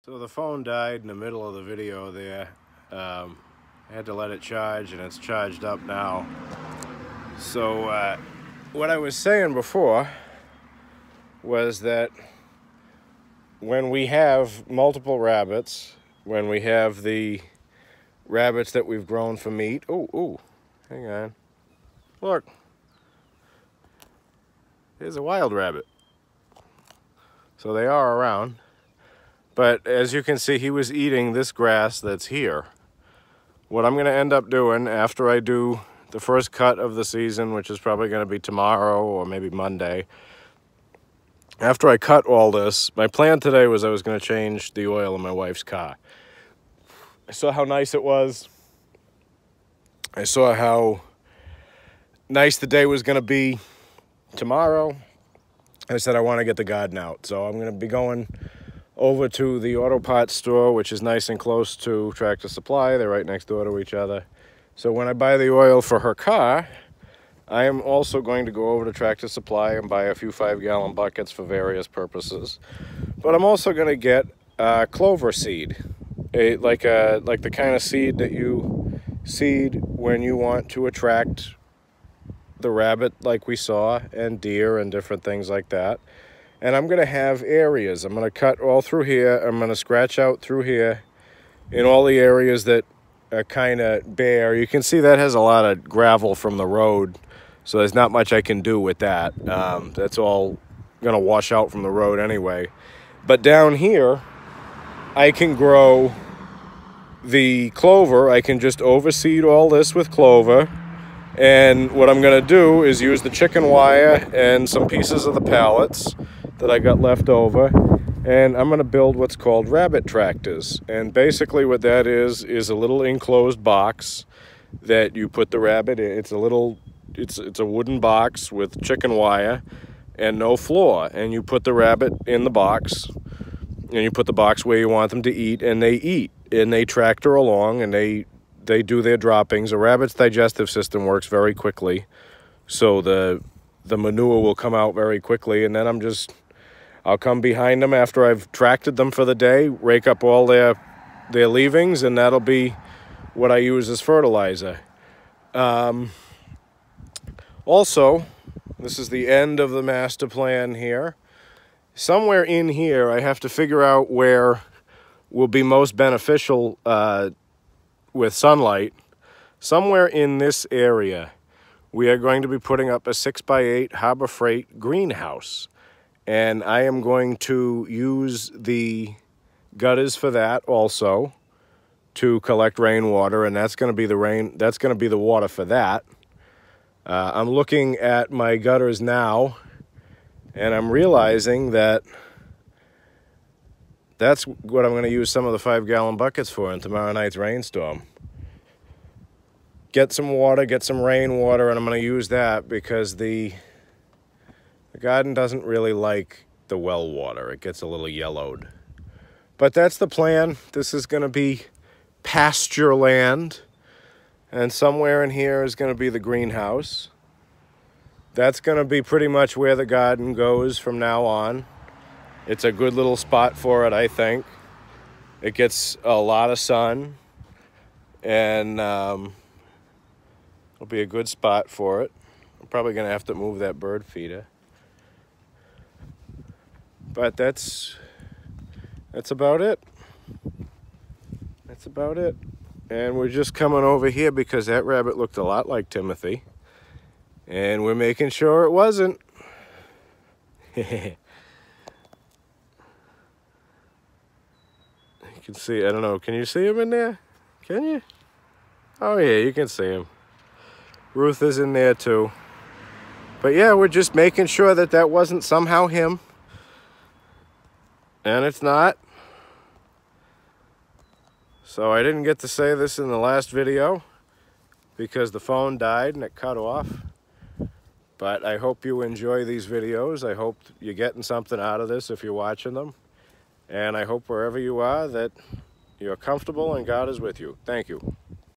So the phone died in the middle of the video there. I had to let it charge, and it's charged up now. So what I was saying before was that when we have multiple rabbits, when we have the rabbits that we've grown for meat, ooh, hang on, look, there's a wild rabbit. So they are around. But as you can see, he was eating this grass that's here. What I'm going to end up doing after I do the first cut of the season, which is probably going to be tomorrow or maybe Monday, after I cut all this, my plan today was I was going to change the oil in my wife's car. I saw how nice it was. I saw how nice the day was going to be tomorrow. I said I want to get the garden out. So I'm going to be going over to the auto parts store, which is nice and close to Tractor Supply. They're right next door to each other. So when I buy the oil for her car, I am also going to go over to Tractor Supply and buy a few 5-gallon buckets for various purposes. But I'm also going to get clover seed, like the kind of seed that you seed when you want to attract the rabbit, like we saw, and deer and different things like that. And I'm going to have areas. I'm going to cut all through here. I'm going to scratch out through here in all the areas that are kind of bare. You can see that has a lot of gravel from the road, so there's not much I can do with that. That's all going to wash out from the road anyway. But down here, I can grow the clover. I can just overseed all this with clover. And what I'm going to do is use the chicken wire and some pieces of the pallets that I got left over, and I'm going to build what's called rabbit tractors. And basically what that is a little enclosed box that you put the rabbit in. It's a wooden box with chicken wire and no floor, and you put the rabbit in the box, and you put the box where you want them to eat, and they tractor along, and they do their droppings. A rabbit's digestive system works very quickly, so the manure will come out very quickly, and then I'll come behind them after I've tracted them for the day, rake up all their leavings, and that'll be what I use as fertilizer. Also, this is the end of the master plan here. Somewhere in here, I have to figure out where will be most beneficial with sunlight. Somewhere in this area, we are going to be putting up a 6x8 Harbor Freight greenhouse. And I am going to use the gutters for that also to collect rainwater, and that's going to be the water for that. I'm looking at my gutters now, and I'm realizing that that's what I'm going to use some of the 5-gallon buckets for in tomorrow night's rainstorm. Get some water, get some rainwater, and I'm going to use that because the garden doesn't really like the well water. It gets a little yellowed. But that's the plan. This is going to be pasture land. And somewhere in here is going to be the greenhouse. That's going to be pretty much where the garden goes from now on. It's a good little spot for it, I think. It gets a lot of sun. And it'll be a good spot for it. I'm probably going to have to move that bird feeder. But that's about it. That's about it. And we're just coming over here because that rabbit looked a lot like Timothy. And we're making sure it wasn't. You can see, I don't know, can you see him in there? Can you? Oh yeah, you can see him. Ruth is in there too. But yeah, we're just making sure that that wasn't somehow him. And it's not. So I didn't get to say this in the last video because the phone died and it cut off. But I hope you enjoy these videos. I hope you're getting something out of this if you're watching them. And I hope wherever you are that you're comfortable and God is with you. Thank you.